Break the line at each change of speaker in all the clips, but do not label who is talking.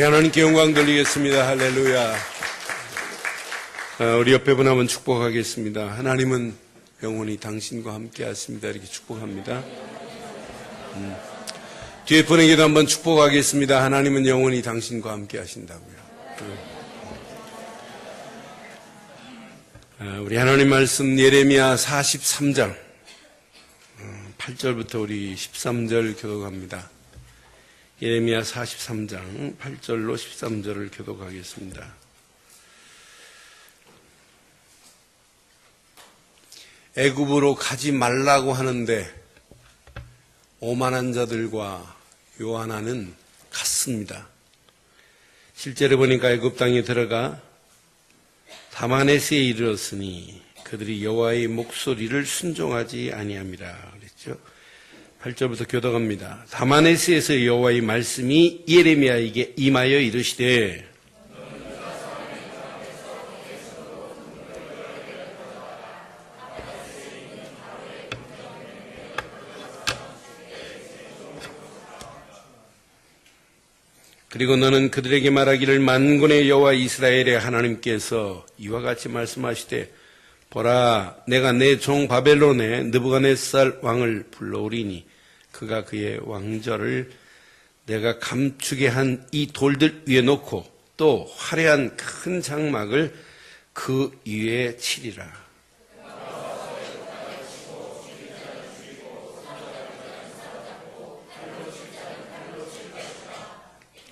하나님께 영광 돌리겠습니다. 할렐루야. 우리 옆에 분 한번 축복하겠습니다. 하나님은 영원히 당신과 함께 하십니다. 이렇게 축복합니다. 뒤에 분에게도 한번 축복하겠습니다. 하나님은 영원히 당신과 함께 하신다고요. 우리 하나님 말씀 예레미야 43장 8절부터 우리 13절 교독합니다. 예레미야 43장 8절로 13절을 교독하겠습니다. 애굽으로 가지 말라고 하는데 오만한 자들과 요한하는 갔습니다. 실제로 보니까 애굽 땅에 들어가 다마네스에 이르렀으니 그들이 여호와의 목소리를 순종하지 아니함이라 그랬죠. 8절부터 교독합니다. 다마네스에서 여호와의 말씀이 예레미야에게 임하여 이르시되 그리고 너는 그들에게 말하기를 만군의 여호와 이스라엘의 하나님께서 이와 같이 말씀하시되 보라 내가 내 종 바벨론의 느부갓네살 왕을 불러오리니 그가 그의 왕좌를 내가 감추게 한 이 돌들 위에 놓고 또 화려한 큰 장막을 그 위에 치리라.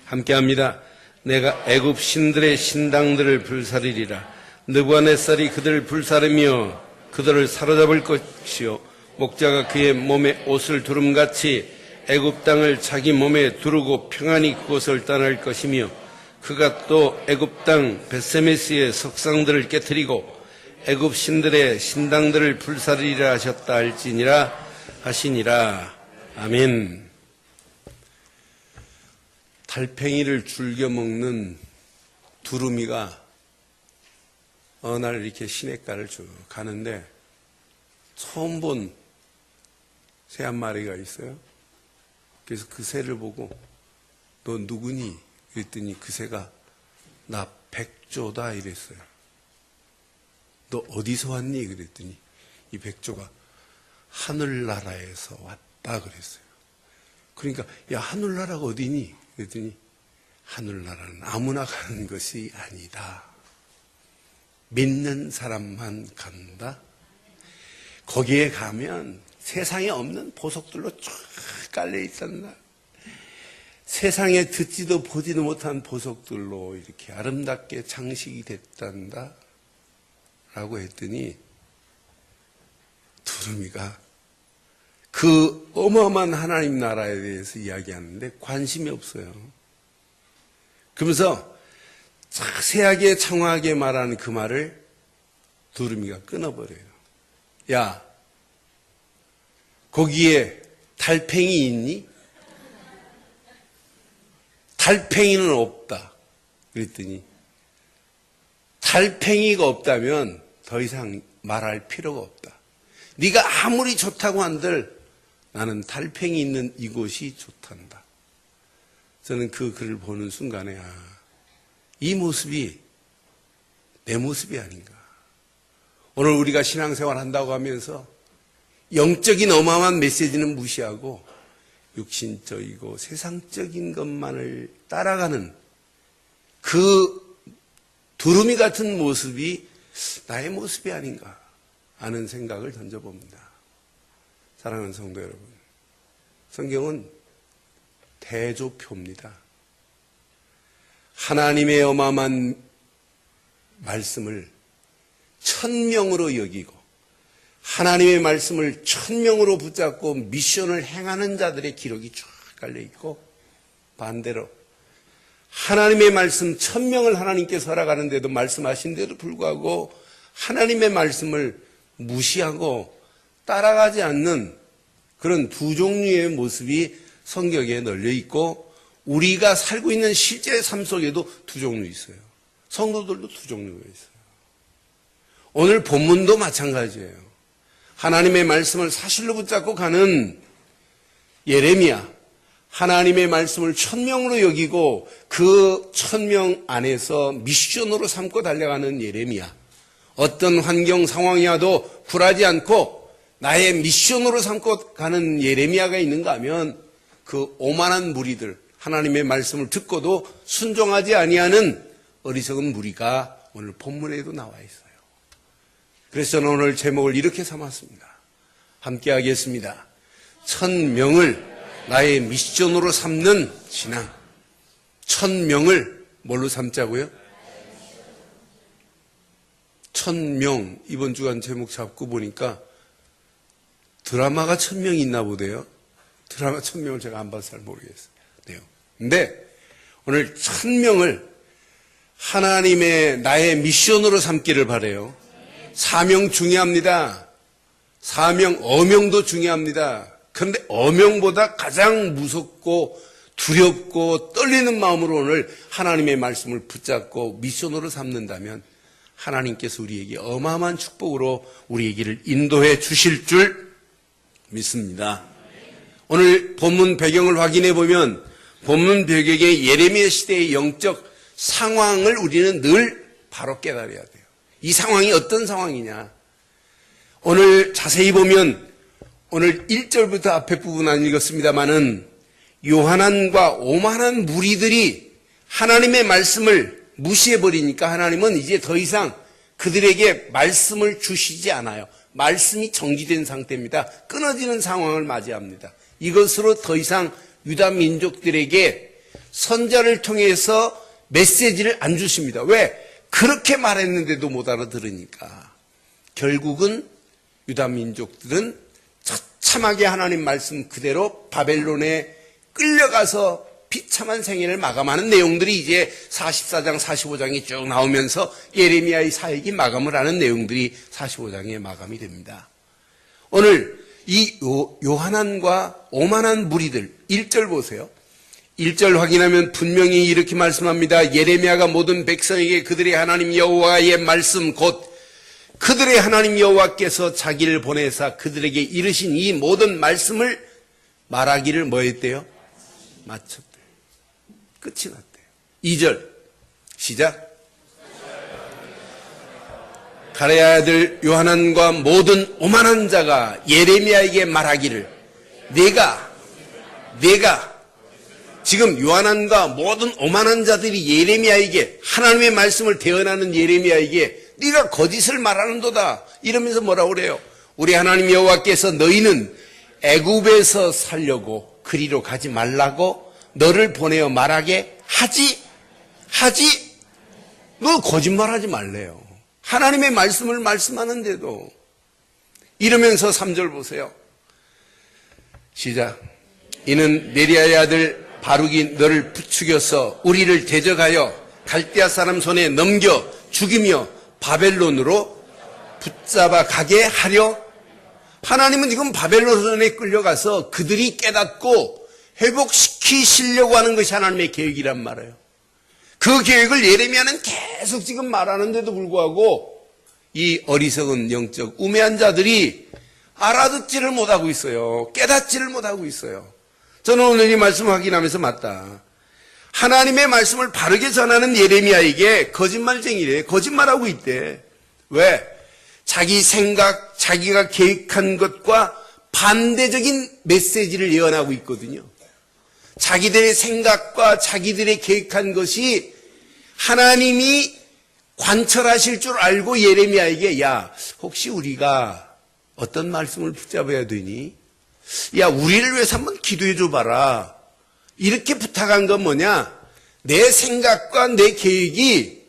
함께합니다. 내가 애굽 신들의 신당들을 불사르리라. 느부갓네살이 그들을 불사르며 그들을 사로잡을 것이요 목자가 그의 몸에 옷을 두름같이 애굽 땅을 자기 몸에 두르고 평안히 그곳을 떠날 것이며 그가 또 애굽 땅 벳세메스의 석상들을 깨뜨리고 애굽 신들의 신당들을 불사르리라 하셨다 할지니라 하시니라. 아멘. 달팽이를 즐겨 먹는 두루미가 어느 날 이렇게 시냇가를 쭉 가는데 처음 본 새 한 마리가 있어요. 그래서 그 새를 보고 너 누구니? 그랬더니 그 새가 나 백조다 이랬어요. 너 어디서 왔니? 그랬더니 이 백조가 하늘나라에서 왔다 그랬어요. 그러니까 야 하늘나라가 어디니? 그랬더니 하늘나라는 아무나 가는 것이 아니다. 믿는 사람만 간다. 거기에 가면 세상에 없는 보석들로 쫙 깔려 있단다. 세상에 듣지도 보지도 못한 보석들로 이렇게 아름답게 장식이 됐단다. 라고 했더니 두루미가 그 어마어마한 하나님 나라에 대해서 이야기하는데 관심이 없어요. 그러면서 자세하게 장황하게 말하는 그 말을 두루미가 끊어버려요. 야, 거기에 달팽이 있니? 달팽이는 없다. 그랬더니 달팽이가 없다면 더 이상 말할 필요가 없다. 네가 아무리 좋다고 한들 나는 달팽이 있는 이곳이 좋단다. 저는 그 글을 보는 순간에 이 모습이 내 모습이 아닌가. 오늘 우리가 신앙생활 한다고 하면서 영적인 어마어마한 메시지는 무시하고 육신적이고 세상적인 것만을 따라가는 그 두루미 같은 모습이 나의 모습이 아닌가 하는 생각을 던져봅니다. 사랑하는 성도 여러분, 성경은 대조표입니다. 하나님의 어마어마한 말씀을 천명으로 여기고 하나님의 말씀을 천명으로 붙잡고 미션을 행하는 자들의 기록이 쫙 깔려있고 반대로 하나님의 말씀 천명을 하나님께서 허락하는데도 말씀하신 데도 불구하고 하나님의 말씀을 무시하고 따라가지 않는 그런 두 종류의 모습이 성경에 널려있고 우리가 살고 있는 실제 삶 속에도 두 종류 있어요. 성도들도 두 종류가 있어요. 오늘 본문도 마찬가지예요. 하나님의 말씀을 사실로 붙잡고 가는 예레미야, 하나님의 말씀을 천명으로 여기고 그 천명 안에서 미션으로 삼고 달려가는 예레미야. 어떤 환경 상황이 와도 굴하지 않고 나의 미션으로 삼고 가는 예레미야가 있는가 하면 그 오만한 무리들, 하나님의 말씀을 듣고도 순종하지 아니하는 어리석은 무리가 오늘 본문에도 나와 있어요. 그래서 저는 오늘 제목을 이렇게 삼았습니다. 함께 하겠습니다. 천명을 나의 미션으로 삼는 신앙. 천명을 뭘로 삼자고요? 천명. 이번 주간 제목 잡고 보니까 드라마가 천명이 있나 보대요. 드라마 천명을 제가 안 봐서 잘 모르겠어요. 근데 오늘 천명을 하나님의 나의 미션으로 삼기를 바라요. 사명 중요합니다. 사명, 어명도 중요합니다. 그런데 어명보다 가장 무섭고 두렵고 떨리는 마음으로 오늘 하나님의 말씀을 붙잡고 미션으로 삼는다면 하나님께서 우리에게 어마어마한 축복으로 우리의 길을 인도해 주실 줄 믿습니다. 오늘 본문 배경을 확인해 보면 본문 배경의 예레미야 시대의 영적 상황을 우리는 늘 바로 깨달아야 돼요. 이 상황이 어떤 상황이냐. 오늘 자세히 보면 오늘 1절부터 앞에 부분 안 읽었습니다마는 요한안과 오만한 무리들이 하나님의 말씀을 무시해버리니까 하나님은 이제 더 이상 그들에게 말씀을 주시지 않아요. 말씀이 정지된 상태입니다. 끊어지는 상황을 맞이합니다. 이것으로 더 이상 유다 민족들에게 선자를 통해서 메시지를 안 주십니다. 왜? 그렇게 말했는데도 못 알아들으니까. 결국은 유다 민족들은 처참하게 하나님 말씀 그대로 바벨론에 끌려가서 비참한 생애를 마감하는 내용들이 이제 44장, 45장이 쭉 나오면서 예레미야의 사역이 마감을 하는 내용들이 45장에 마감이 됩니다. 오늘 이 요한안과 오만한 무리들 1절 보세요. 1절 확인하면 분명히 이렇게 말씀합니다. 예레미야가 모든 백성에게 그들의 하나님 여호와의 말씀 곧 그들의 하나님 여호와께서 자기를 보내사 그들에게 이르신 이 모든 말씀을 말하기를 뭐 했대요? 마쳤대요. 끝이 났대요. 2절 시작. 가레야 아들 요한안과 모든 오만한 자가 예레미야에게 말하기를 내가 지금 요한안과 모든 오만한 자들이 예레미야에게 하나님의 말씀을 대언하는 예레미야에게 네가 거짓을 말하는도다 이러면서 뭐라고 그래요? 우리 하나님 여호와께서 너희는 애굽에서 살려고 그리로 가지 말라고 너를 보내어 말하게 하지 너 거짓말하지 말래요. 하나님의 말씀을 말씀하는데도 이러면서 3절 보세요. 시작. 이는 네리야의 아들 바룩이 너를 부추겨서 우리를 대적하여 갈대아 사람 손에 넘겨 죽이며 바벨론으로 붙잡아 가게 하려. 하나님은 지금 바벨론 손에 끌려가서 그들이 깨닫고 회복시키시려고 하는 것이 하나님의 계획이란 말이에요. 그 계획을 예레미야는 계속 지금 말하는데도 불구하고 이 어리석은 영적 우매한 자들이 알아듣지를 못하고 있어요. 깨닫지를 못하고 있어요. 저는 오늘 이 말씀을 확인하면서 맞다. 하나님의 말씀을 바르게 전하는 예레미야에게 거짓말쟁이래. 거짓말하고 있대. 왜? 자기 생각, 자기가 계획한 것과 반대적인 메시지를 예언하고 있거든요. 자기들의 생각과 자기들의 계획한 것이 하나님이 관철하실 줄 알고 예레미야에게 야, 혹시 우리가 어떤 말씀을 붙잡아야 되니? 야, 우리를 위해서 한번 기도해 줘봐라. 이렇게 부탁한 건 뭐냐? 내 생각과 내 계획이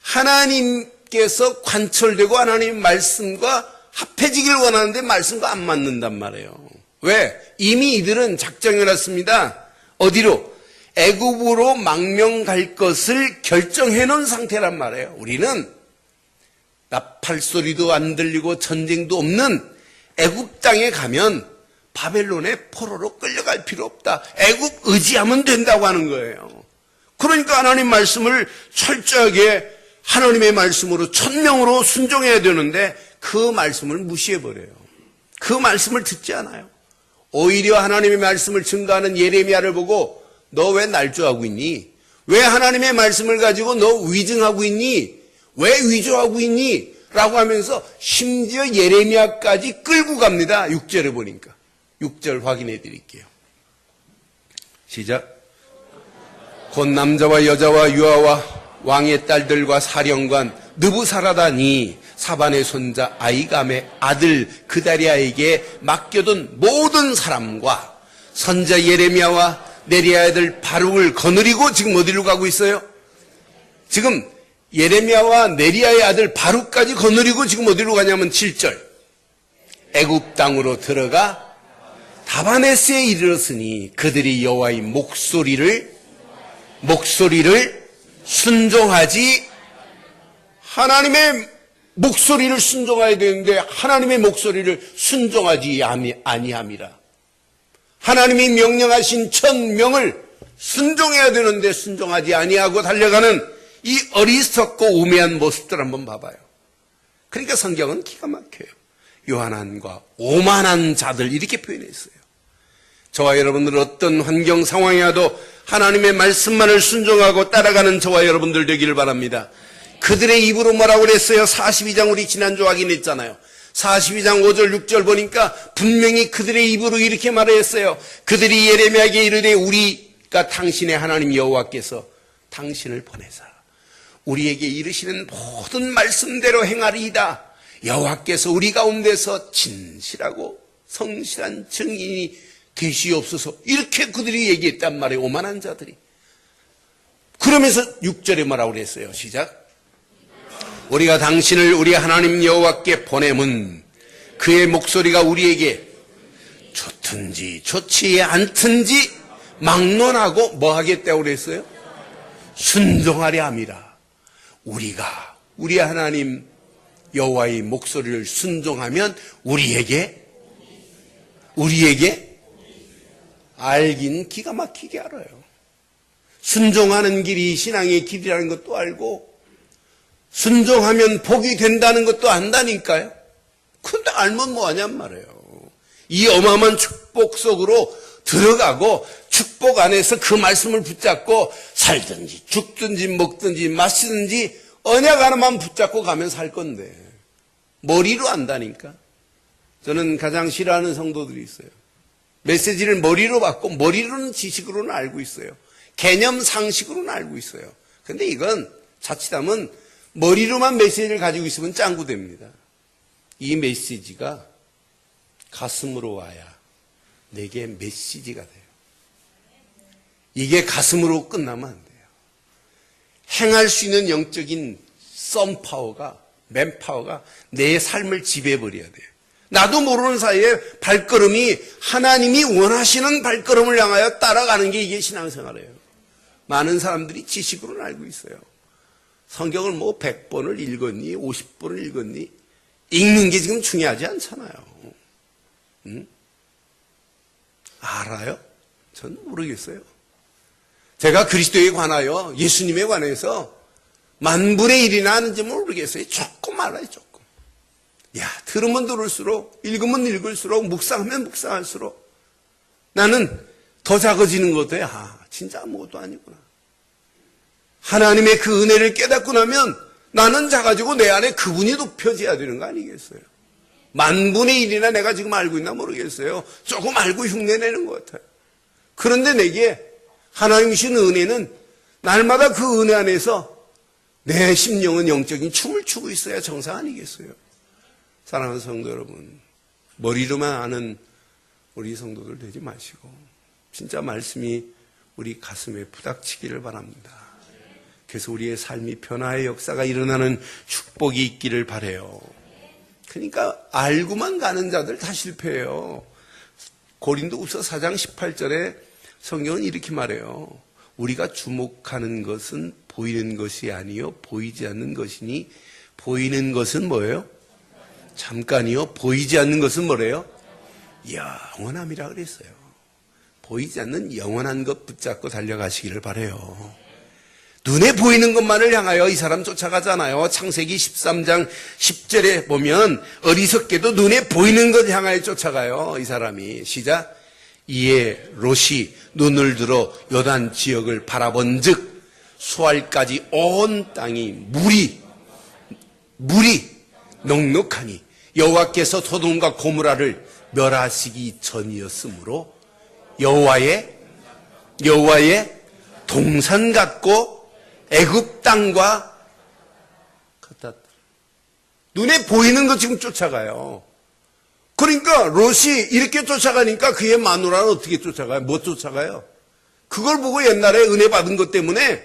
하나님께서 관철되고 하나님 말씀과 합해지길 원하는데 말씀과 안 맞는단 말이에요. 왜? 이미 이들은 작정해놨습니다. 어디로? 애굽으로 망명 갈 것을 결정해 놓은 상태란 말이에요. 우리는 나팔 소리도 안 들리고 전쟁도 없는 애굽 땅에 가면 바벨론의 포로로 끌려갈 필요 없다. 애굽 의지하면 된다고 하는 거예요. 그러니까 하나님 말씀을 철저하게 하나님의 말씀으로 천명으로 순종해야 되는데 그 말씀을 무시해버려요. 그 말씀을 듣지 않아요. 오히려 하나님의 말씀을 증거하는 예레미야를 보고 너 왜 날조하고 있니? 왜 하나님의 말씀을 가지고 너 위증하고 있니? 왜 위조하고 있니? 라고 하면서 심지어 예레미야까지 끌고 갑니다. 6절에 보니까. 6절 확인해 드릴게요. 시작. 곧 남자와 여자와 유아와 왕의 딸들과 사령관 느부사라다니 사반의 손자 아이감의 아들 그다리아에게 맡겨둔 모든 사람과 선자 예레미야와 네리야의 아들 바룩을 거느리고 지금 어디로 가고 있어요? 지금 예레미야와 네리야의 아들 바룩까지 거느리고 지금 어디로 가냐면 7절. 애굽 땅으로 들어가 다바네스에 이르렀으니 그들이 여호와의 목소리를 순종하지, 하나님의 목소리를 순종해야 되는데 하나님의 목소리를 순종하지 아니함이라. 하나님이 명령하신 천명을 순종해야 되는데 순종하지 아니하고 달려가는 이 어리석고 우매한 모습들 한번 봐봐요. 그러니까 성경은 기가 막혀요. 요한한과 오만한 자들 이렇게 표현했어요. 저와 여러분들 어떤 환경 상황에 와도 하나님의 말씀만을 순종하고 따라가는 저와 여러분들 되기를 바랍니다. 그들의 입으로 뭐라고 그랬어요? 42장 우리 지난주 확인했잖아요. 42장 5절 6절 보니까 분명히 그들의 입으로 이렇게 말했어요. 그들이 예레미야에게 이르되 우리가 당신의 하나님 여호와께서 당신을 보내사 우리에게 이르시는 모든 말씀대로 행하리이다. 여호와께서 우리 가운데서 진실하고 성실한 증인이 되시옵소서. 이렇게 그들이 얘기했단 말이에요. 오만한 자들이. 그러면서 6절에 뭐라고 그랬어요? 시작. 우리가 당신을 우리 하나님 여호와께 보내면 그의 목소리가 우리에게 좋든지 좋지 않든지 막론하고 뭐 하겠다고 그랬어요? 순종하려 함이라. 우리가 우리 하나님 여호와의 목소리를 순종하면 우리에게 알긴 기가 막히게 알아요. 순종하는 길이 신앙의 길이라는 것도 알고 순종하면 복이 된다는 것도 안다니까요. 근데 알면 뭐하냔 말이에요. 이 어마어마한 축복 속으로 들어가고 축복 안에서 그 말씀을 붙잡고 살든지 죽든지 먹든지 마시든지 언약 하나만 붙잡고 가면 살 건데 머리로 안다니까. 저는 가장 싫어하는 성도들이 있어요. 메시지를 머리로 받고 머리로는 지식으로는 알고 있어요. 개념 상식으로는 알고 있어요. 근데 이건 자칫하면 머리로만 메시지를 가지고 있으면 짱구됩니다. 이 메시지가 가슴으로 와야 내게 메시지가 돼요. 이게 가슴으로 끝나면 안 돼요. 행할 수 있는 영적인 썬파워가, 맨파워가 내 삶을 지배해버려야 돼요. 나도 모르는 사이에 발걸음이 하나님이 원하시는 발걸음을 향하여 따라가는 게 이게 신앙생활이에요. 많은 사람들이 지식으로는 알고 있어요. 성경을 뭐 100번을 읽었니 50번을 읽었니 읽는 게 지금 중요하지 않잖아요. 알아요? 전 모르겠어요. 제가 그리스도에 관하여 예수님에 관해서 만분의 1이나 하는지 모르겠어요. 조금 알아요. 조금. 야, 들으면 들을수록 읽으면 읽을수록 묵상하면 묵상할수록 나는 더 작아지는 것 같아요. 아, 진짜 아무것도 아니구나. 하나님의 그 은혜를 깨닫고 나면 나는 작아지고 내 안에 그분이 높여져야 되는 거 아니겠어요? 만분의 1이나 내가 지금 알고 있나 모르겠어요. 조금 알고 흉내내는 것 같아요. 그런데 내게 하나님 주신 은혜는 날마다 그 은혜 안에서 내 심령은 영적인 춤을 추고 있어야 정상 아니겠어요? 사랑하는 성도 여러분, 머리로만 아는 우리 성도들 되지 마시고 진짜 말씀이 우리 가슴에 부닥치기를 바랍니다. 그래서 우리의 삶이 변화의 역사가 일어나는 축복이 있기를 바라요. 그러니까 알고만 가는 자들 다 실패해요. 고린도후서 4장 18절에 성경은 이렇게 말해요. 우리가 주목하는 것은 보이는 것이 아니요 보이지 않는 것이니 보이는 것은 뭐예요? 잠깐이요. 보이지 않는 것은 뭐래요? 영원함이라 그랬어요. 보이지 않는 영원한 것 붙잡고 달려가시기를 바라요. 눈에 보이는 것만을 향하여 이 사람 쫓아가잖아요. 창세기 13장 10절에 보면 어리석게도 눈에 보이는 것 향하여 쫓아가요. 이 사람이. 시작. 이에 롯이 눈을 들어 요단 지역을 바라본즉 수알까지 온 땅이 물이 넉넉하니 여호와께서 소돔과 고모라를 멸하시기 전이었으므로 여호와의 동산 같고 애굽 땅과 같았다. 눈에 보이는 거 지금 쫓아가요. 그러니까 롯이 이렇게 쫓아가니까 그의 마누라는 어떻게 쫓아가요? 못 쫓아가요. 그걸 보고 옛날에 은혜 받은 것 때문에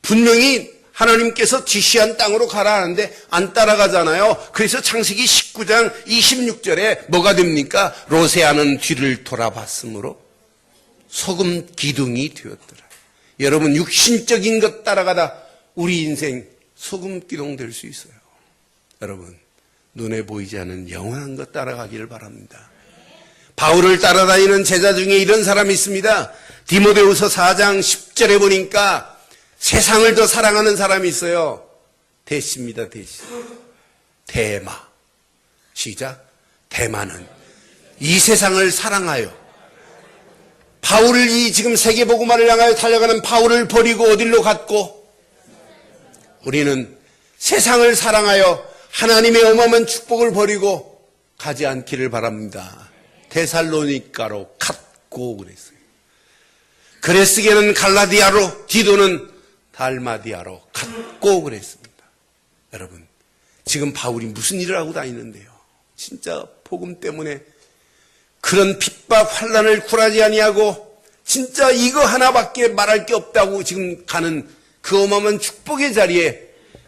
분명히 하나님께서 지시한 땅으로 가라 하는데 안 따라가잖아요. 그래서 창세기 19장 26절에 뭐가 됩니까? 롯의 아는 뒤를 돌아봤으므로 소금 기둥이 되었더라. 여러분, 육신적인 것 따라가다 우리 인생 소금 기둥 될 수 있어요. 여러분, 눈에 보이지 않는 영원한 것 따라가기를 바랍니다. 바울을 따라다니는 제자 중에 이런 사람이 있습니다. 디모데후서 4장 10절에 보니까 세상을 더 사랑하는 사람이 있어요. 대시입니다. 대시. 대마. 시작. 대마는 이 세상을 사랑하여 바울을 이 지금 세계복음화를 향하여 달려가는 바울을 버리고 어디로 갔고 우리는 세상을 사랑하여 하나님의 어마어마한 축복을 버리고 가지 않기를 바랍니다. 데살로니가로 갔고 그랬어요. 그레스게는 갈라디아로, 디도는 달마디아로 갔고 그랬습니다. 여러분, 지금 바울이 무슨 일을 하고 다니는데요? 진짜 복음 때문에 그런 핍박 환난을 굴하지 아니하고 진짜 이거 하나밖에 말할 게 없다고 지금 가는 그 어마어마한 축복의 자리에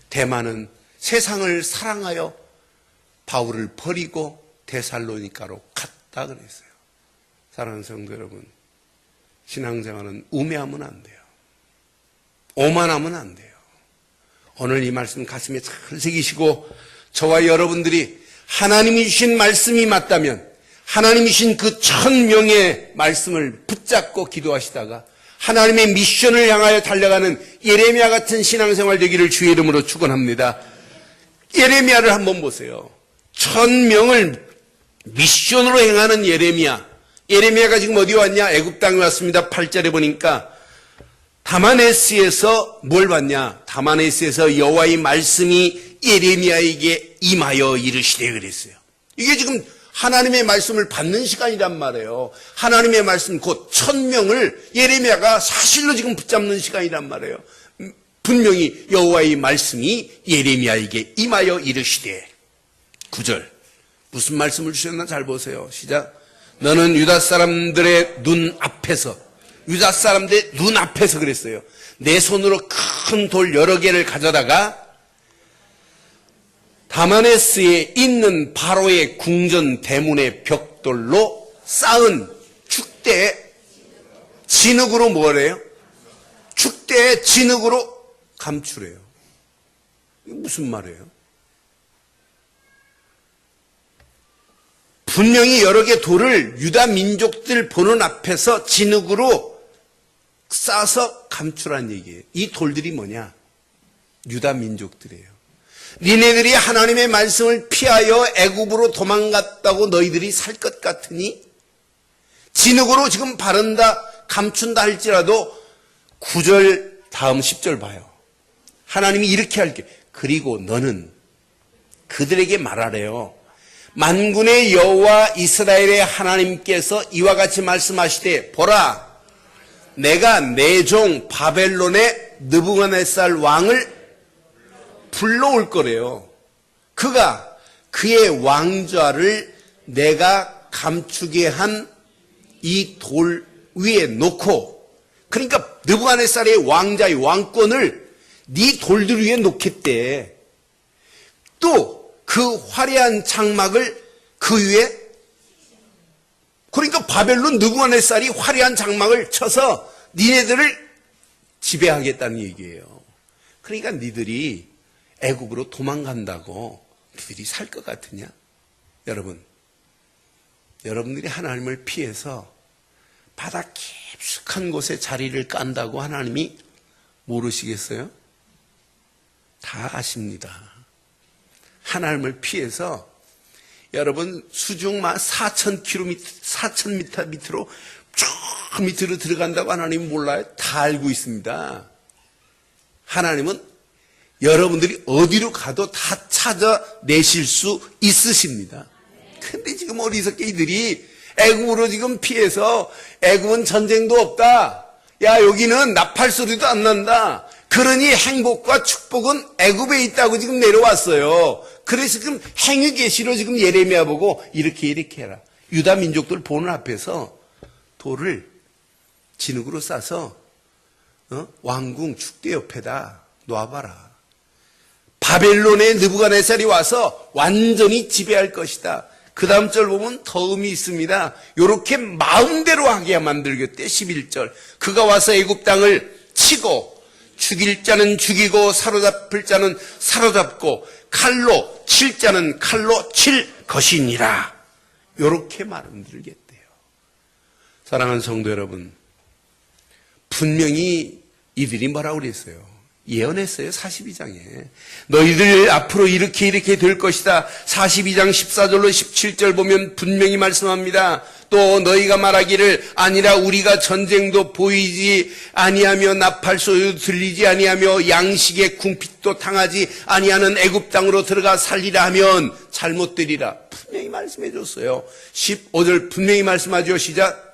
대마는 세상을 사랑하여 바울을 버리고 데살로니가로 갔다 그랬어요. 사랑하는 성도 여러분, 신앙생활은 우매하면 안 돼요. 오만하면 안 돼요. 오늘 이 말씀 가슴에 잘 새기시고 저와 여러분들이 하나님이 주신 말씀이 맞다면 하나님이 주신 그 1000명의 말씀을 붙잡고 기도하시다가 하나님의 미션을 향하여 달려가는 예레미야 같은 신앙생활 되기를 주의 이름으로 축원합니다. 예레미야를 한번 보세요. 1000명을 미션으로 행하는 예레미야. 예레미야가 지금 어디 왔냐? 애굽 땅에 왔습니다. 8절에 보니까 다마네스에서 뭘 봤냐? 다마네스에서 여호와의 말씀이 예레미야에게 임하여 이르시되 그랬어요. 이게 지금 하나님의 말씀을 받는 시간이란 말이에요. 하나님의 말씀 곧 1000명을 예레미야가 사실로 지금 붙잡는 시간이란 말이에요. 분명히 여호와의 말씀이 예레미야에게 임하여 이르시되 9절 무슨 말씀을 주셨나 잘 보세요. 시작. 너는 유다 사람들의 눈앞에서 유다 사람들의 눈앞에서 그랬어요. 내 손으로 큰 돌 여러 개를 가져다가 다마네스에 있는 바로의 궁전 대문의 벽돌로 쌓은 축대에 진흙으로 뭐래요? 축대에 진흙으로 감추래요. 이게 무슨 말이에요? 분명히 여러 개 돌을 유다 민족들 보는 앞에서 진흙으로 싸서 감추란 얘기예요. 이 돌들이 뭐냐? 유다 민족들이에요. 니네들이 하나님의 말씀을 피하여 애굽으로 도망갔다고 너희들이 살 것 같으니 진흙으로 지금 바른다 감춘다 할지라도 9절 다음 10절 봐요. 하나님이 이렇게 할게. 그리고 너는 그들에게 말하래요. 만군의 여호와 이스라엘의 하나님께서 이와 같이 말씀하시되 보라 내가 내 종 바벨론의 느부갓네살 왕을 불러올 거래요. 그가 그의 왕좌를 내가 감추게 한 이 돌 위에 놓고 그러니까 느부갓네살의 왕자의 왕권을 네 돌들 위에 놓겠대. 또 그 화려한 장막을 그 위에 그러니까 바벨론 느부갓네살이 화려한 장막을 쳐서 니네들을 지배하겠다는 얘기예요. 그러니까 니들이 애굽으로 도망간다고 니들이 살 것 같으냐? 여러분들이 하나님을 피해서 바다 깊숙한 곳에 자리를 깐다고 하나님이 모르시겠어요? 다 아십니다. 하나님을 피해서 여러분 수중만 4,000m 밑으로 쭉 밑으로 들어간다고 하나님은 몰라요? 다 알고 있습니다. 하나님은 여러분들이 어디로 가도 다 찾아내실 수 있으십니다. 근데 지금 어리석게 이들이 애굽으로 지금 피해서 애굽은 전쟁도 없다. 야, 여기는 나팔 소리도 안 난다. 그러니 행복과 축복은 애굽에 있다고 지금 내려왔어요. 그래서 지금 행위 계시로 지금 예레미야 보고 이렇게 해라. 유다 민족들 보는 앞에서 돌을 진흙으로 싸서 왕궁 축대 옆에다 놓아봐라. 바벨론의 느부갓네살이 와서 완전히 지배할 것이다. 그 다음 절 보면 더 의미 있습니다. 요렇게 마음대로 하게 만들겠대. 11절. 그가 와서 애굽 땅을 치고 죽일 자는 죽이고 사로잡을 자는 사로잡고 칼로 칠 자는 칼로 칠 것이니라. 요렇게 만들겠대요. 사랑하는 성도 여러분, 분명히 이들이 뭐라고 그랬어요? 예언했어요. 42장에. 너희들 앞으로 이렇게 될 것이다. 42장 14절로 17절 보면 분명히 말씀합니다. 또 너희가 말하기를 아니라 우리가 전쟁도 보이지 아니하며 나팔 소리도 들리지 아니하며 양식의 궁핍도 당하지 아니하는 애굽 땅으로 들어가 살리라 하면 잘못되리라. 분명히 말씀해 줬어요. 15절 분명히 말씀하죠. 시작.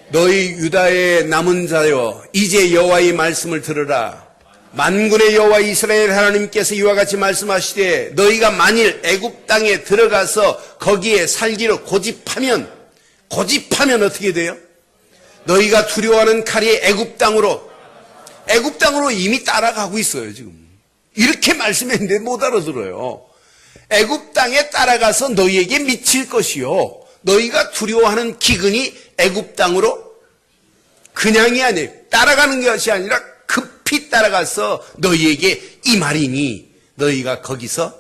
너희 유다의 남은 자여 이제 여호와의 말씀을 들으라. 만군의 여호와 이스라엘 하나님께서 이와 같이 말씀하시되 너희가 만일 애굽 땅에 들어가서 거기에 살기로 고집하면 어떻게 돼요? 너희가 두려워하는 칼이 애굽 땅으로 이미 따라가고 있어요. 지금 이렇게 말씀했는데 못 알아들어요. 애굽 땅에 따라가서 너희에게 미칠 것이요 너희가 두려워하는 기근이 애굽 땅으로 그냥이 아니에요. 따라가는 것이 아니라 급히 따라가서 너희에게 임하리니 너희가 거기서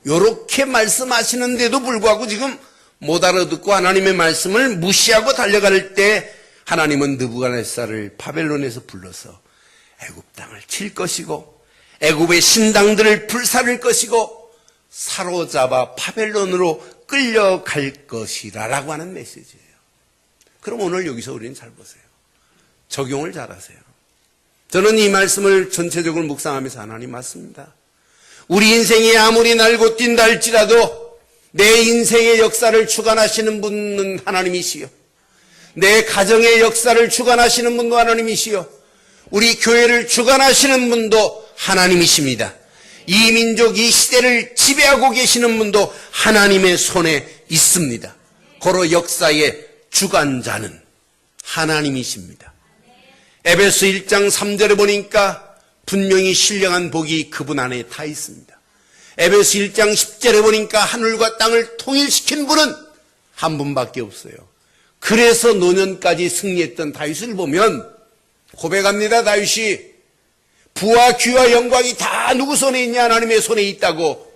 요렇게 말씀하시는데도 불구하고 지금 못 알아듣고 하나님의 말씀을 무시하고 달려갈 때 하나님은 느부갓네살을 바벨론에서 불러서 애굽 땅을 칠 것이고 애굽의 신당들을 불사를 것이고 사로잡아 바벨론으로 끌려갈 것이라라고 하는 메시지예요. 그럼 오늘 여기서 우리는 잘 보세요. 적용을 잘하세요. 저는 이 말씀을 전체적으로 묵상하면서 하나님 맞습니다. 우리 인생이 아무리 날고 뛴다 할지라도 내 인생의 역사를 주관하시는 분은 하나님이시요. 내 가정의 역사를 주관하시는 분도 하나님이시요. 우리 교회를 주관하시는 분도 하나님이십니다. 이 민족, 이 시대를 지배하고 계시는 분도 하나님의 손에 있습니다. 고로 역사의 주관자는 하나님이십니다. 에베소 1장 3절에 보니까 분명히 신령한 복이 그분 안에 다 있습니다. 에베소 1장 10절에 보니까 하늘과 땅을 통일시킨 분은 한 분밖에 없어요. 그래서 노년까지 승리했던 다윗을 보면 고백합니다. 다윗이 부와 귀와 영광이 다 누구 손에 있냐? 하나님의 손에 있다고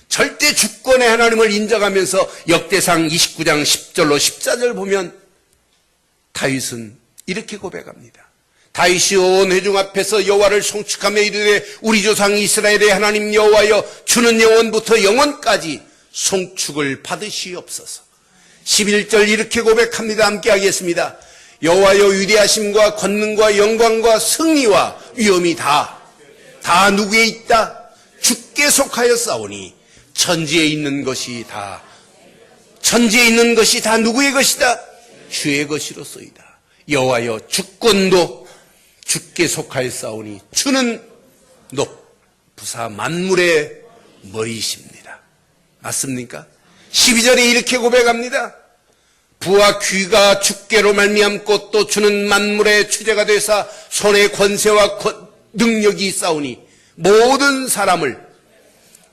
절대 주권의 하나님을 인정하면서 역대상 29장 10절로 14절 보면 다윗은 이렇게 고백합니다. 다윗이 온 회중 앞에서 여호와를 송축하며 이르되 우리 조상 이스라엘의 하나님 여호와여 주는 영원부터 영원까지 송축을 받으시옵소서. 11절 이렇게 고백합니다. 함께 하겠습니다. 여호와여 위대하심과 권능과 영광과 승리와 위엄이 다 누구에 있다? 주께 속하여 싸우니 천지에 있는 것이 다 누구의 것이다? 주의 것이로소이다. 여호와여 주권도 주께 속하여 싸우니 주는 높부사 만물의 머리이십니다. 맞습니까? 12절에 이렇게 고백합니다. 부와 귀가 주께로 말미암고 또 주는 만물의 주제가 되사 손에 권세와 능력이 있사오니 모든 사람을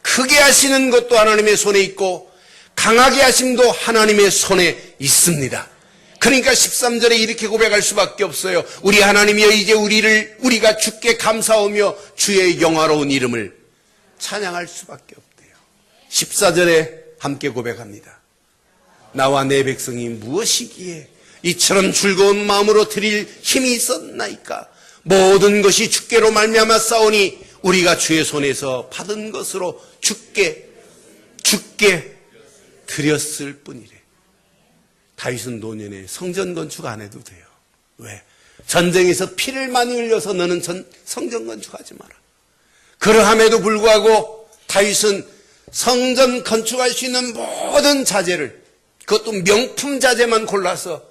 크게 하시는 것도 하나님의 손에 있고 강하게 하심도 하나님의 손에 있습니다. 그러니까 13절에 이렇게 고백할 수밖에 없어요. 우리 하나님이여 이제 우리가 주께 감사하며 주의 영화로운 이름을 찬양할 수밖에 없대요. 14절에 함께 고백합니다. 나와 내 백성이 무엇이기에 이처럼 즐거운 마음으로 드릴 힘이 있었나이까. 모든 것이 주께로 말미암아 싸우니 우리가 주의 손에서 받은 것으로 주께 드렸을 뿐이래. 다윗은 노년에 성전 건축 안 해도 돼요. 왜? 전쟁에서 피를 많이 흘려서 너는 성전 건축하지 마라. 그러함에도 불구하고 다윗은 성전 건축할 수 있는 모든 자재를, 그것도 명품 자재만 골라서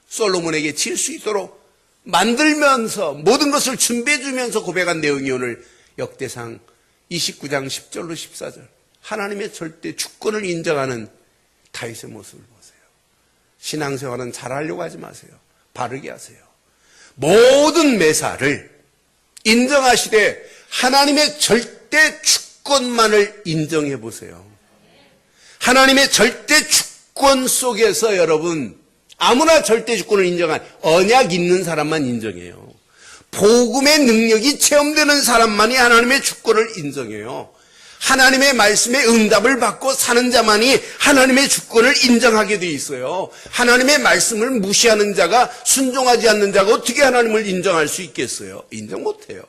솔로몬에게 질 수 있도록 만들면서 모든 것을 준비해 주면서 고백한 내용이 오늘 역대상 29장 10절로 14절. 하나님의 절대 주권을 인정하는 다윗의 모습을 보세요. 신앙생활은 잘하려고 하지 마세요. 바르게 하세요. 모든 매사를 인정하시되 하나님의 절대 주권만을 인정해 보세요. 하나님의 절대 주권 속에서 여러분, 아무나 절대 주권을 인정한 언약 있는 사람만 인정해요. 복음의 능력이 체험되는 사람만이 하나님의 주권을 인정해요. 하나님의 말씀에 응답을 받고 사는 자만이 하나님의 주권을 인정하게 돼 있어요. 하나님의 말씀을 무시하는 자가, 순종하지 않는 자가 어떻게 하나님을 인정할 수 있겠어요? 인정 못해요.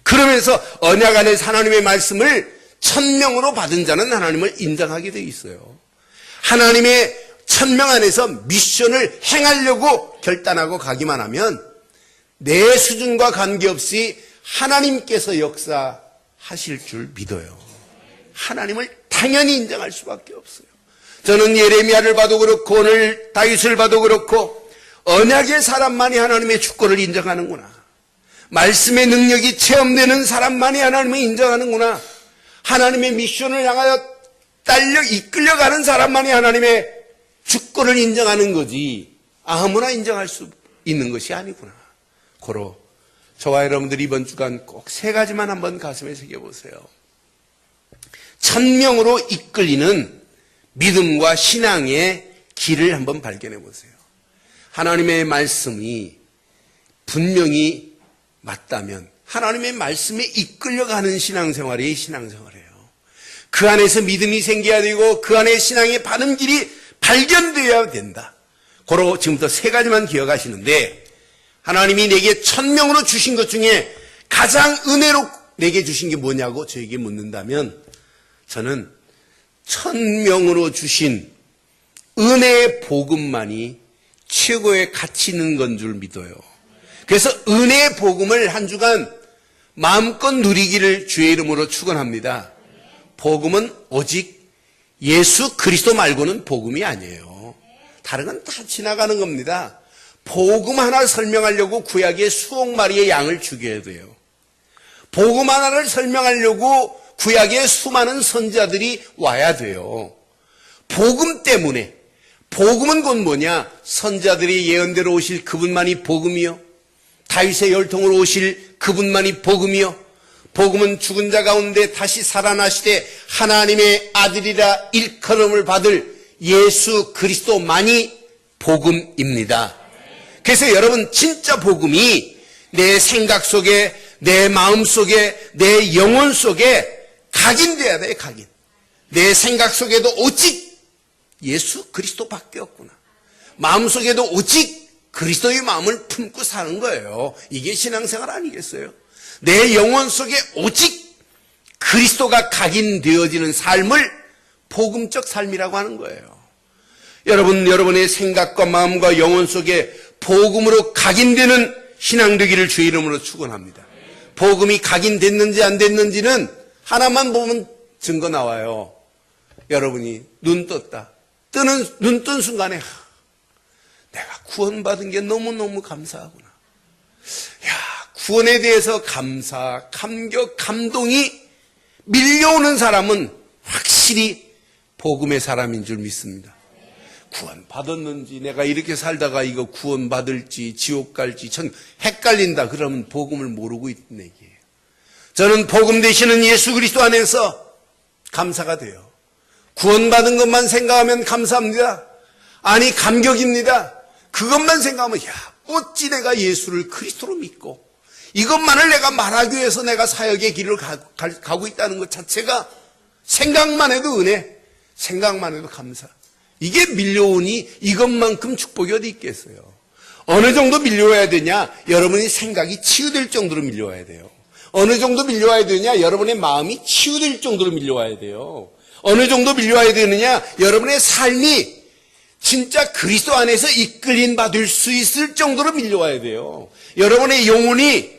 그러면서 언약 안에서 하나님의 말씀을 천명으로 받은 자는 하나님을 인정하게 돼 있어요. 하나님의 천명 안에서 미션을 행하려고 결단하고 가기만 하면 내 수준과 관계없이 하나님께서 역사하실 줄 믿어요. 하나님을 당연히 인정할 수밖에 없어요. 저는 예레미야를 봐도 그렇고 오늘 다윗을 봐도 그렇고 언약의 사람만이 하나님의 주권을 인정하는구나. 말씀의 능력이 체험되는 사람만이 하나님을 인정하는구나. 하나님의 미션을 향하여 이끌려가는 사람만이 하나님의 주권을 인정하는 거지 아무나 인정할 수 있는 것이 아니구나. 고로 저와 여러분들이 이번 주간 꼭 세 가지만 한번 가슴에 새겨보세요. 천명으로 이끌리는 믿음과 신앙의 길을 한번 발견해 보세요. 하나님의 말씀이 분명히 맞다면 하나님의 말씀에 이끌려가는 신앙생활이 신앙생활이에요. 그 안에서 믿음이 생겨야 되고 그 안에 신앙의 바른 길이 발견되어야 된다. 고로 지금부터 세 가지만 기억하시는데, 하나님이 내게 천명으로 주신 것 중에 가장 은혜로 내게 주신 게 뭐냐고 저에게 묻는다면 저는 천명으로 주신 은혜의 복음만이 최고의 가치 있는 건 줄 믿어요. 그래서 은혜의 복음을 한 주간 마음껏 누리기를 주의 이름으로 축원합니다. 복음은 오직 예수 그리스도 말고는 복음이 아니에요. 다른 건 다 지나가는 겁니다. 복음 하나 설명하려고 구약에 수억 마리의 양을 죽여야 돼요. 복음 하나를 설명하려고 구약에 수많은 선지자들이 와야 돼요. 복음 때문에, 복음은 곧 뭐냐? 선지자들이 예언대로 오실 그분만이 복음이요. 다윗의 혈통으로 오실 그분만이 복음이요. 복음은 죽은 자 가운데 다시 살아나시되 하나님의 아들이라 일컬음을 받을 예수 그리스도만이 복음입니다. 그래서 여러분, 진짜 복음이 내 생각 속에, 내 마음 속에, 내 영혼 속에 각인돼야 돼. 각인. 내 생각 속에도 오직 예수 그리스도밖에 없구나. 마음 속에도 오직 그리스도의 마음을 품고 사는 거예요. 이게 신앙생활 아니겠어요? 내 영혼 속에 오직 그리스도가 각인되어지는 삶을 복음적 삶이라고 하는 거예요. 여러분의 생각과 마음과 영혼 속에 복음으로 각인되는 신앙 되기를 주의 이름으로 축원합니다. 복음이 각인됐는지 안 됐는지는 하나만 보면 증거 나와요. 여러분이 눈 떴다. 눈 뜬 순간에 내가 구원받은 게 너무너무 감사하구나. 구원에 대해서 감사, 감격, 감동이 밀려오는 사람은 확실히 복음의 사람인 줄 믿습니다. 구원 받았는지, 내가 이렇게 살다가 이거 구원 받을지 지옥 갈지 헷갈린다 그러면 복음을 모르고 있는 얘기예요. 저는 복음 되시는 예수 그리스도 안에서 감사가 돼요. 구원 받은 것만 생각하면 감사합니다. 아니, 감격입니다. 그것만 생각하면 어찌 내가 예수를 그리스도로 믿고 이것만을 내가 말하기 위해서 내가 사역의 길을 가고 있다는 것 자체가 생각만 해도 은혜, 생각만 해도 감사. 이게 밀려오니 이것만큼 축복이 어디 있겠어요. 어느 정도 밀려와야 되냐? 여러분이 생각이 치유될 정도로 밀려와야 돼요. 어느 정도 밀려와야 되느냐? 여러분의 마음이 치유될 정도로 밀려와야 돼요. 어느 정도 밀려와야 되느냐? 여러분의 삶이 진짜 그리스도 안에서 이끌림 받을 수 있을 정도로 밀려와야 돼요. 여러분의 영혼이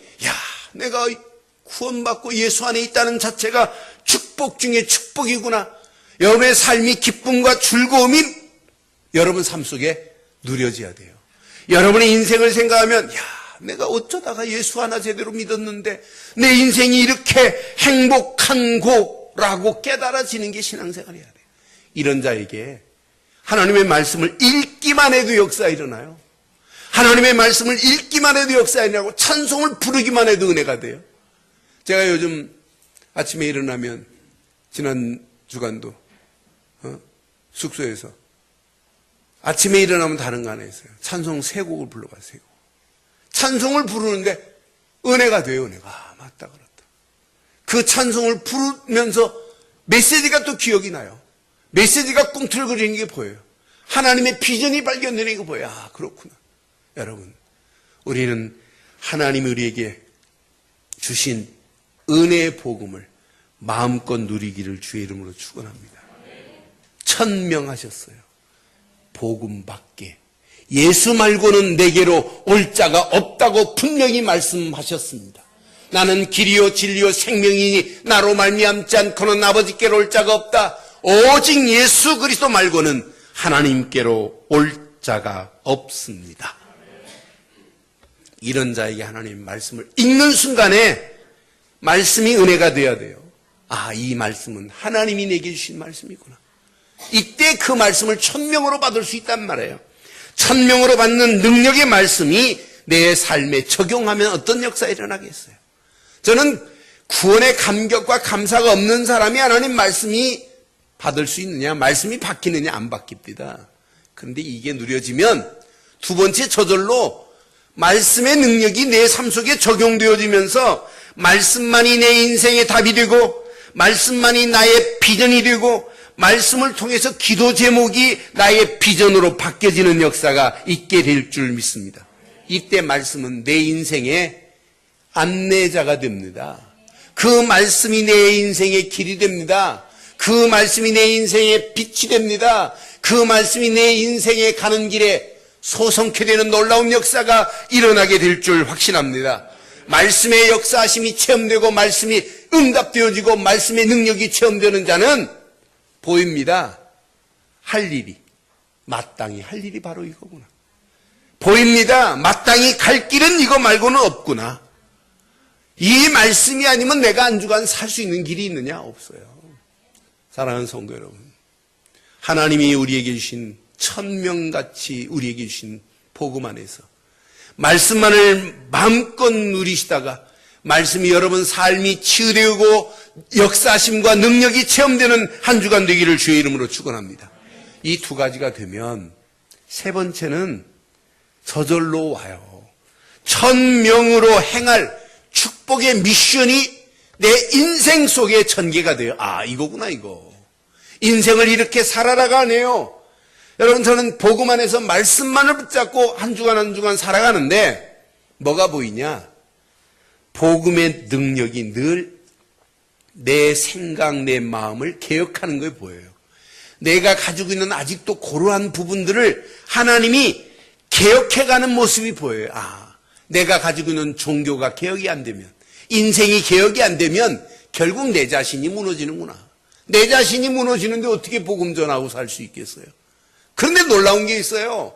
내가 구원받고 예수 안에 있다는 자체가 축복 중에 축복이구나. 여러분의 삶이 기쁨과 즐거움이 여러분 삶 속에 누려져야 돼요. 여러분의 인생을 생각하면 내가 어쩌다가 예수 하나 제대로 믿었는데 내 인생이 이렇게 행복한 거라고 깨달아지는 게 신앙생활이어야 돼요. 이런 자에게 하나님의 말씀을 읽기만 해도 역사가 일어나요. 하나님의 말씀을 읽기만 해도 역사가 일어나고 찬송을 부르기만 해도 은혜가 돼요. 제가 요즘 아침에 일어나면 지난 주간도 숙소에서 아침에 일어나면 다른 거 하나 있어요. 찬송 3곡을 불러가요. 3곡. 찬송을 부르는데 은혜가 돼요. 은혜가. 맞다 그렇다. 그 찬송을 부르면서 메시지가 또 기억이 나요. 메시지가 꿈틀거리는 게 보여요. 하나님의 비전이 발견되는 게 보여요. 그렇구나. 여러분, 우리는 하나님이 우리에게 주신 은혜의 복음을 마음껏 누리기를 주의 이름으로 축원합니다. 천명하셨어요. 복음밖에 예수 말고는 내게로 올 자가 없다고 분명히 말씀하셨습니다. 나는 길이요 진리요 생명이니 나로 말미암지 않고는 아버지께로 올 자가 없다. 오직 예수 그리스도 말고는 하나님께로 올 자가 없습니다. 이런 자에게 하나님 말씀을 읽는 순간에 말씀이 은혜가 되어야 돼요. 이 말씀은 하나님이 내게 주신 말씀이구나. 이때 그 말씀을 천명으로 받을 수 있단 말이에요. 천명으로 받는 능력의 말씀이 내 삶에 적용하면 어떤 역사가 일어나겠어요? 저는 구원의 감격과 감사가 없는 사람이 하나님 말씀이 받을 수 있느냐, 말씀이 바뀌느냐 안 바뀝니다. 그런데 이게 누려지면 두 번째 저절로 말씀의 능력이 내 삶 속에 적용되어지면서 말씀만이 내 인생의 답이 되고 말씀만이 나의 비전이 되고 말씀을 통해서 기도 제목이 나의 비전으로 바뀌어지는 역사가 있게 될 줄 믿습니다. 이때 말씀은 내 인생의 안내자가 됩니다. 그 말씀이 내 인생의 길이 됩니다. 그 말씀이 내 인생의 빛이 됩니다. 그 말씀이 내 인생에 가는 길에 소성케 되는 놀라운 역사가 일어나게 될 줄 확신합니다. 말씀의 역사하심이 체험되고 말씀이 응답되어지고 말씀의 능력이 체험되는 자는 보입니다. 할 일이, 마땅히 할 일이 바로 이거구나. 보입니다. 마땅히 갈 길은 이거 말고는 없구나. 이 말씀이 아니면 내가 한 주간 살 수 있는 길이 있느냐? 없어요. 사랑하는 성도 여러분, 하나님이 우리에게 주신 천명같이 우리에게 주신 복음 안에서 말씀만을 마음껏 누리시다가 말씀이 여러분 삶이 치유되고 역사심과 능력이 체험되는 한 주간 되기를 주의 이름으로 축원합니다. 이 두 가지가 되면 세 번째는 저절로 와요. 천명으로 행할 축복의 미션이 내 인생 속에 전개가 돼요. 이거구나 이거. 인생을 이렇게 살아가네요. 여러분, 저는 복음 안에서 말씀만을 붙잡고 한 주간 한 주간 살아가는데 뭐가 보이냐? 복음의 능력이 늘 내 생각, 내 마음을 개혁하는 게 보여요. 내가 가지고 있는 아직도 고루한 부분들을 하나님이 개혁해가는 모습이 보여요. 내가 가지고 있는 종교가 개혁이 안 되면, 인생이 개혁이 안 되면 결국 내 자신이 무너지는구나. 내 자신이 무너지는데 어떻게 복음 전하고 살 수 있겠어요? 그런데 놀라운 게 있어요.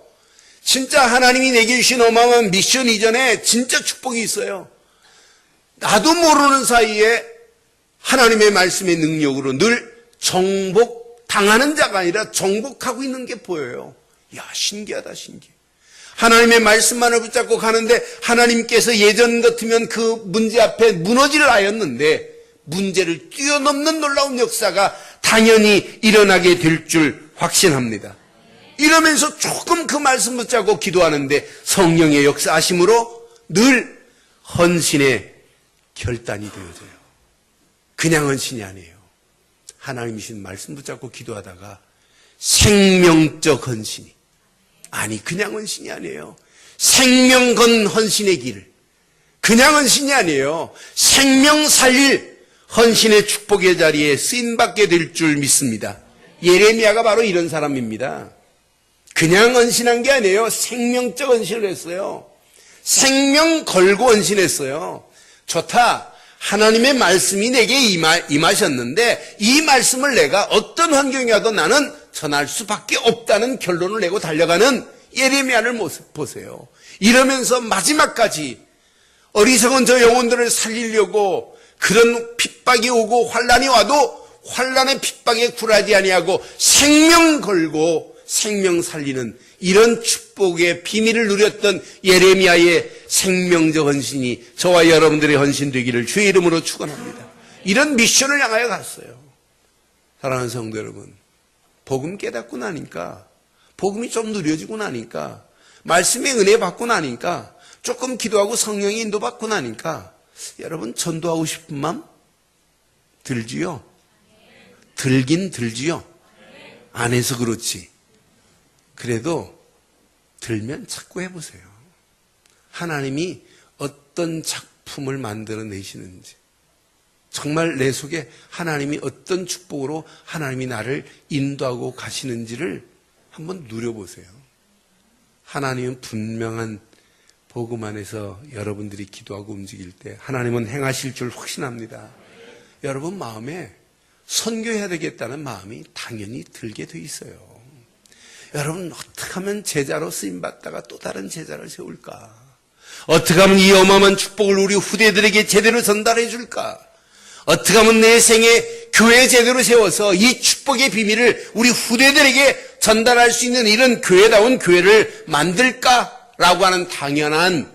진짜 하나님이 내게 주신 어마어마한 미션 이전에 진짜 축복이 있어요. 나도 모르는 사이에 하나님의 말씀의 능력으로 늘 정복당하는 자가 아니라 정복하고 있는 게 보여요. 신기하다, 신기해. 하나님의 말씀만을 붙잡고 가는데 하나님께서 예전 같으면 그 문제 앞에 무너질 아였는데 문제를 뛰어넘는 놀라운 역사가 당연히 일어나게 될 줄 확신합니다. 이러면서 조금 그 말씀 붙잡고 기도하는데 성령의 역사하심으로 늘 헌신의 결단이 되어져요. 그냥 헌신이 아니에요. 하나님이 주신 말씀 붙잡고 기도하다가 생명적 헌신이, 그냥 헌신이 아니에요. 생명 건 헌신의 길을, 그냥 헌신이 아니에요. 생명 살릴 헌신의 축복의 자리에 쓰임받게 될 줄 믿습니다. 예레미야가 바로 이런 사람입니다. 그냥 헌신한 게 아니에요. 생명적 헌신을 했어요. 생명 걸고 헌신했어요. 좋다. 하나님의 말씀이 내게 임하셨는데 이 말씀을 내가 어떤 환경이 와도 나는 전할 수밖에 없다는 결론을 내고 달려가는 예레미야를 보세요. 이러면서 마지막까지 어리석은 저 영혼들을 살리려고 그런 핍박이 오고 환난이 와도 환난의 핍박에 굴하지 아니하고 생명 걸고 생명 살리는 이런 축복의 비밀을 누렸던 예레미야의 생명적 헌신이 저와 여러분들의 헌신 되기를 주의 이름으로 축원합니다. 이런 미션을 향하여 갔어요. 사랑하는 성도 여러분, 복음 깨닫고 나니까, 복음이 좀 누려지고 나니까, 말씀의 은혜 받고 나니까, 조금 기도하고 성령의 인도 받고 나니까 여러분 전도하고 싶은 마음 들지요? 들긴 들지요? 안 해서 그렇지. 그래도 들면 자꾸 해보세요. 하나님이 어떤 작품을 만들어내시는지, 정말 내 속에 하나님이 어떤 축복으로 하나님이 나를 인도하고 가시는지를 한번 누려보세요. 하나님은 분명한 복음 안에서 여러분들이 기도하고 움직일 때 하나님은 행하실 줄 확신합니다. 여러분 마음에 선교해야 되겠다는 마음이 당연히 들게 돼 있어요. 여러분 어떻게 하면 제자로 쓰임받다가 또 다른 제자를 세울까? 어떻게 하면 이 어마어마한 축복을 우리 후대들에게 제대로 전달해 줄까? 어떻게 하면 내 생에 교회 제대로 세워서 이 축복의 비밀을 우리 후대들에게 전달할 수 있는 이런 교회다운 교회를 만들까라고 하는 당연한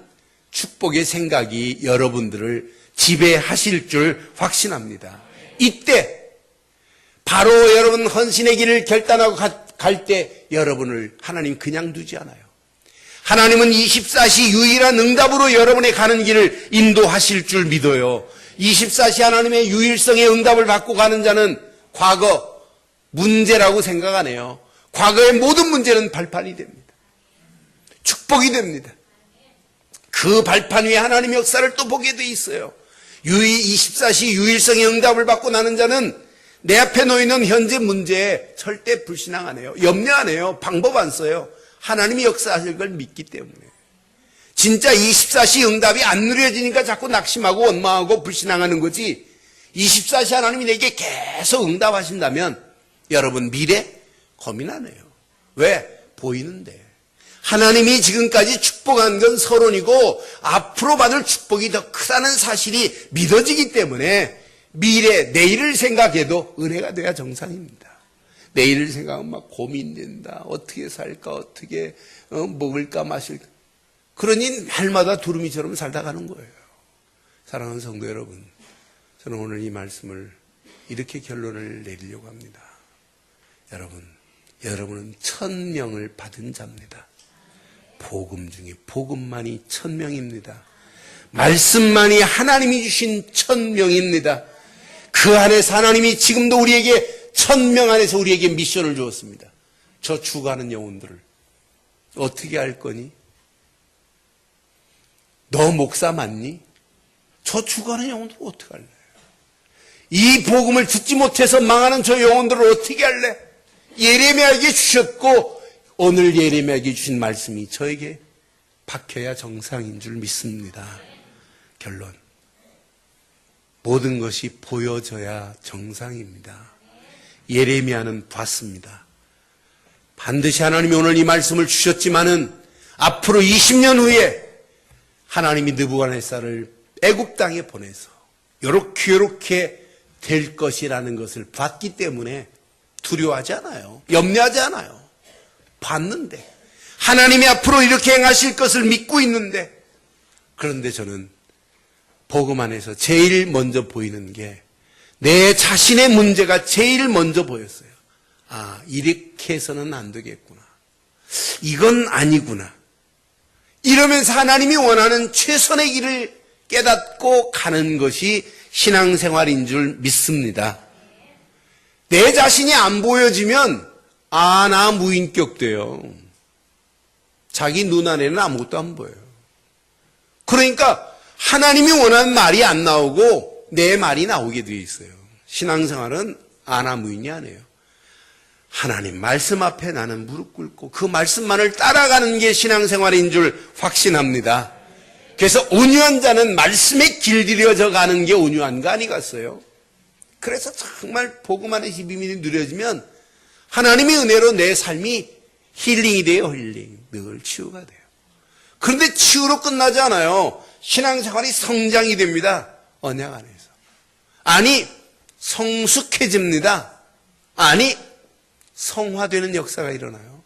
축복의 생각이 여러분들을 지배하실 줄 확신합니다. 이때 바로 여러분 헌신의 길을 결단하고 갈 때 여러분을 하나님 그냥 두지 않아요. 하나님은 24시 유일한 응답으로 여러분의 가는 길을 인도하실 줄 믿어요. 24시 하나님의 유일성의 응답을 받고 가는 자는 과거 문제라고 생각 안 해요. 과거의 모든 문제는 발판이 됩니다. 축복이 됩니다. 그 발판 위에 하나님의 역사를 또 보게 돼 있어요. 24시 유일성의 응답을 받고 나는 자는 내 앞에 놓이는 현재 문제에 절대 불신앙 안 해요. 염려 안 해요. 방법 안 써요. 하나님이 역사하실 걸 믿기 때문에. 진짜 24시 응답이 안 누려지니까 자꾸 낙심하고 원망하고 불신앙하는 거지, 24시 하나님이 내게 계속 응답하신다면 여러분 미래 고민 안 해요. 왜? 보이는데. 하나님이 지금까지 축복한 건 서론이고 앞으로 받을 축복이 더 크다는 사실이 믿어지기 때문에 미래, 내일을 생각해도 은혜가 돼야 정상입니다. 내일을 생각하면 막 고민된다. 어떻게 살까? 어떻게 먹을까 마실까? 그러니 날마다 두루미처럼 살다 가는 거예요. 사랑하는 성도 여러분, 저는 오늘 이 말씀을 이렇게 결론을 내리려고 합니다. 여러분은 1000명을 받은 자입니다. 복음 중에 복음만이 1000명입니다. 말씀만이 하나님이 주신 1000명입니다. 그 안에서 하나님이 지금도 우리에게 1000명 안에서 우리에게 미션을 주었습니다. 저 죽어가는 영혼들을 어떻게 할 거니? 너 목사 맞니? 저 죽어가는 영혼들 어떻게 할래? 이 복음을 듣지 못해서 망하는 저 영혼들을 어떻게 할래? 예레미야에게 주셨고 오늘 예레미야에게 주신 말씀이 저에게 박혀야 정상인 줄 믿습니다. 결론, 모든 것이 보여져야 정상입니다. 예레미야는 봤습니다. 반드시 하나님이 오늘 이 말씀을 주셨지만은 앞으로 20년 후에 하나님이 느부갓네살을 애굽 땅에 보내서 요렇게 될 것이라는 것을 봤기 때문에 두려워하지 않아요. 염려하지 않아요. 봤는데 하나님이 앞으로 이렇게 행하실 것을 믿고 있는데, 그런데 저는 복음 안에서 제일 먼저 보이는 게 내 자신의 문제가 제일 먼저 보였어요. 아, 이렇게 해서는 안 되겠구나. 이건 아니구나. 이러면서 하나님이 원하는 최선의 길을 깨닫고 가는 것이 신앙생활인 줄 믿습니다. 내 자신이 안 보여지면 나 무인격돼요. 자기 눈 안에는 아무것도 안 보여요. 그러니까 하나님이 원하는 말이 안 나오고 내 말이 나오게 되어 있어요. 신앙생활은 아나무인이 아니에요. 하나님 말씀 앞에 나는 무릎 꿇고 그 말씀만을 따라가는 게 신앙생활인 줄 확신합니다. 그래서 온유한 자는 말씀에 길들여져 가는 게 온유한 거 아니겠어요? 그래서 정말 복음 안의 비밀이 누려지면 하나님의 은혜로 내 삶이 힐링이 돼요. 힐링. 늘 치유가 돼요. 그런데 치유로 끝나지 않아요. 신앙생활이 성장이 됩니다. 언약 안에서. 아니 성숙해집니다. 아니 성화되는 역사가 일어나요.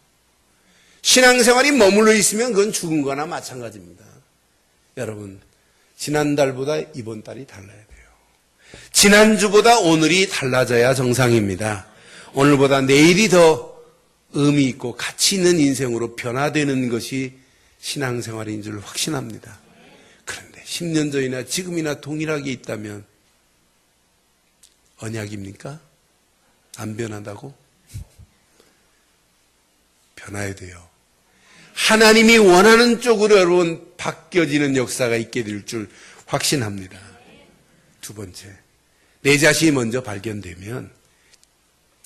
신앙생활이 머물러 있으면 그건 죽은 거나 마찬가지입니다. 여러분, 지난달보다 이번 달이 달라야 돼요. 지난주보다 오늘이 달라져야 정상입니다. 오늘보다 내일이 더 의미 있고 가치 있는 인생으로 변화되는 것이 신앙생활인 줄 확신합니다. 그런데 10년 전이나 지금이나 동일하게 있다면 언약입니까? 안 변한다고? 변화야 돼요. 하나님이 원하는 쪽으로 여러분 바뀌어지는 역사가 있게 될 줄 확신합니다. 두 번째, 내 자신이 먼저 발견되면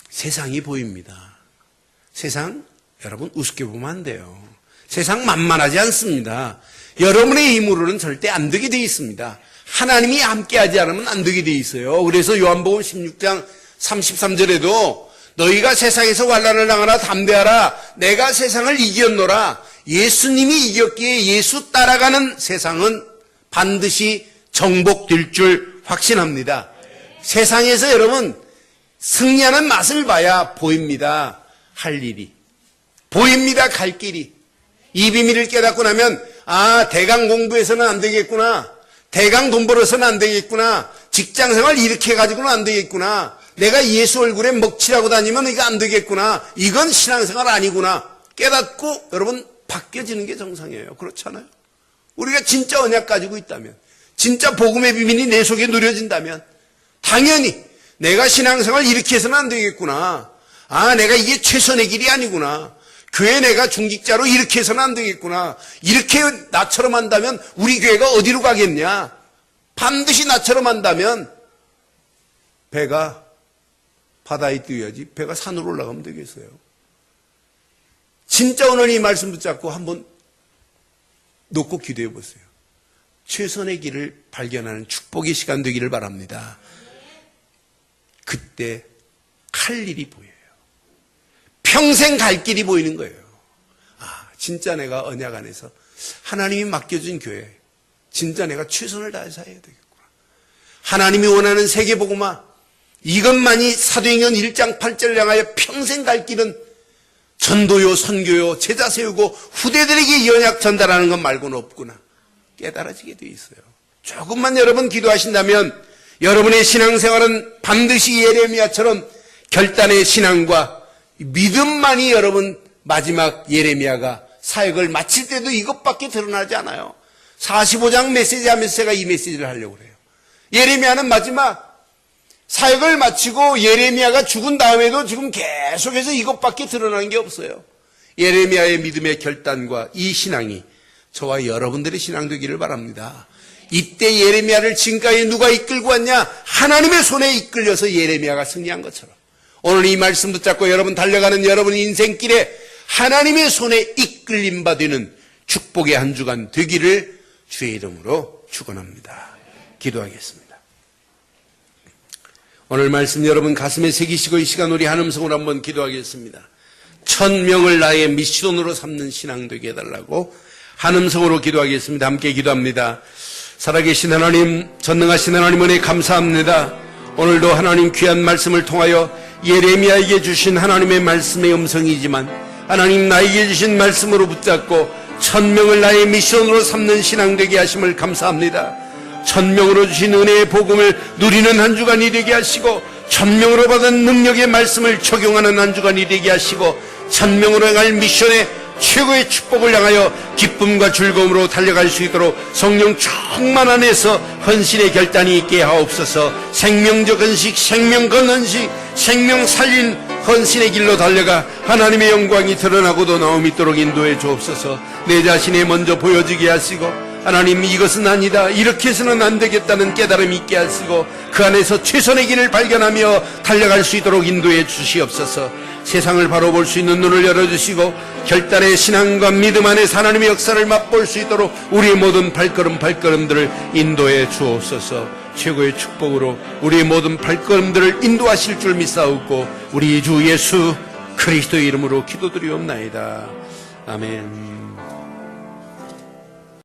세상이 보입니다. 세상 여러분 우습게 보면 안 돼요. 세상 만만하지 않습니다. 여러분의 힘으로는 절대 안 되게 돼 있습니다. 하나님이 함께하지 않으면 안 되게 돼 있어요. 그래서 요한복음 16장 33절에도 너희가 세상에서 환난을 당하나 담대하라. 내가 세상을 이겼노라. 예수님이 이겼기에 예수 따라가는 세상은 반드시 정복될 줄 확신합니다. 세상에서 여러분 승리하는 맛을 봐야 보입니다. 할 일이. 보입니다. 갈 길이. 이 비밀을 깨닫고 나면 대강 공부해서는 안 되겠구나. 대강 돈 벌어서는 안 되겠구나. 직장생활 이렇게 해가지고는 안 되겠구나. 내가 예수 얼굴에 먹칠하고 다니면 이거 안 되겠구나. 이건 신앙생활 아니구나. 깨닫고 여러분 바뀌어지는 게 정상이에요. 그렇잖아요. 우리가 진짜 언약 가지고 있다면, 진짜 복음의 비밀이 내 속에 누려진다면 당연히 내가 신앙생활 이렇게 해서는 안 되겠구나. 내가 이게 최선의 길이 아니구나. 교회 내가 중직자로 이렇게 해서는 안 되겠구나. 이렇게 나처럼 한다면 우리 교회가 어디로 가겠냐. 반드시 나처럼 한다면 배가 바다에 뛰어야지 배가 산으로 올라가면 되겠어요. 진짜 오늘 이 말씀 붙잡고 한번 놓고 기도해 보세요. 최선의 길을 발견하는 축복의 시간 되기를 바랍니다. 그때 갈 일이 보여요. 평생 갈 길이 보이는 거예요. 진짜 내가 언약 안에서 하나님이 맡겨준 교회, 진짜 내가 최선을 다해서 해야 되겠구나. 하나님이 원하는 세계복음화, 이것만이 사도행전 1장 8절을 향하여 평생 갈 길은 전도요, 선교요, 제자 세우고 후대들에게 이 언약 전달하는 것 말고는 없구나. 깨달아지게 되어 있어요. 조금만 여러분 기도하신다면 여러분의 신앙생활은 반드시 예레미야처럼 결단의 신앙과 믿음만이 여러분 마지막 예레미야가 사역을 마칠 때도 이것밖에 드러나지 않아요. 45장 메시지 하면서 제가 이 메시지를 하려고 그래요. 예레미야는 마지막 사역을 마치고 예레미야가 죽은 다음에도 지금 계속해서 이것밖에 드러나는 게 없어요. 예레미야의 믿음의 결단과 이 신앙이 저와 여러분들의 신앙 되기를 바랍니다. 이때 예레미야를 지금까지 누가 이끌고 왔냐? 하나님의 손에 이끌려서 예레미야가 승리한 것처럼 오늘 이 말씀 붙잡고 여러분 달려가는 여러분 인생길에 하나님의 손에 이끌림 받는 축복의 한 주간 되기를 주의 이름으로 축원합니다. 기도하겠습니다. 오늘 말씀 여러분 가슴에 새기시고 이 시간 우리 한음성으로 한번 기도하겠습니다. 1000명을 나의 미션으로 삼는 신앙 되게 해달라고 한음성으로 기도하겠습니다. 함께 기도합니다. 살아계신 하나님, 전능하신 하나님 은혜 감사합니다. 오늘도 하나님 귀한 말씀을 통하여 예레미야에게 주신 하나님의 말씀의 음성이지만 하나님 나에게 주신 말씀으로 붙잡고 1000명을 나의 미션으로 삼는 신앙 되게 하심을 감사합니다. 1000명으로 주신 은혜의 복음을 누리는 한 주간이 되게 하시고 1000명으로 받은 능력의 말씀을 적용하는 한 주간이 되게 하시고 1000명으로 향할 미션의 최고의 축복을 향하여 기쁨과 즐거움으로 달려갈 수 있도록 성령 충만 안에서 헌신의 결단이 있게 하옵소서. 생명적 헌식, 생명 건 헌식, 생명 살린 헌신의 길로 달려가 하나님의 영광이 드러나고도 나옴 있도록 인도해 주옵소서. 내 자신이 먼저 보여지게 하시고 하나님, 이것은 아니다, 이렇게 해서는 안 되겠다는 깨달음이 있게 하시고 그 안에서 최선의 길을 발견하며 달려갈 수 있도록 인도해 주시옵소서. 세상을 바로 볼 수 있는 눈을 열어주시고 결단의 신앙과 믿음 안에서 하나님의 역사를 맛볼 수 있도록 우리의 모든 발걸음들을 인도해 주옵소서. 최고의 축복으로 우리의 모든 발걸음들을 인도하실 줄 믿사옵고 우리 주 예수 그리스도의 이름으로 기도드리옵나이다. 아멘.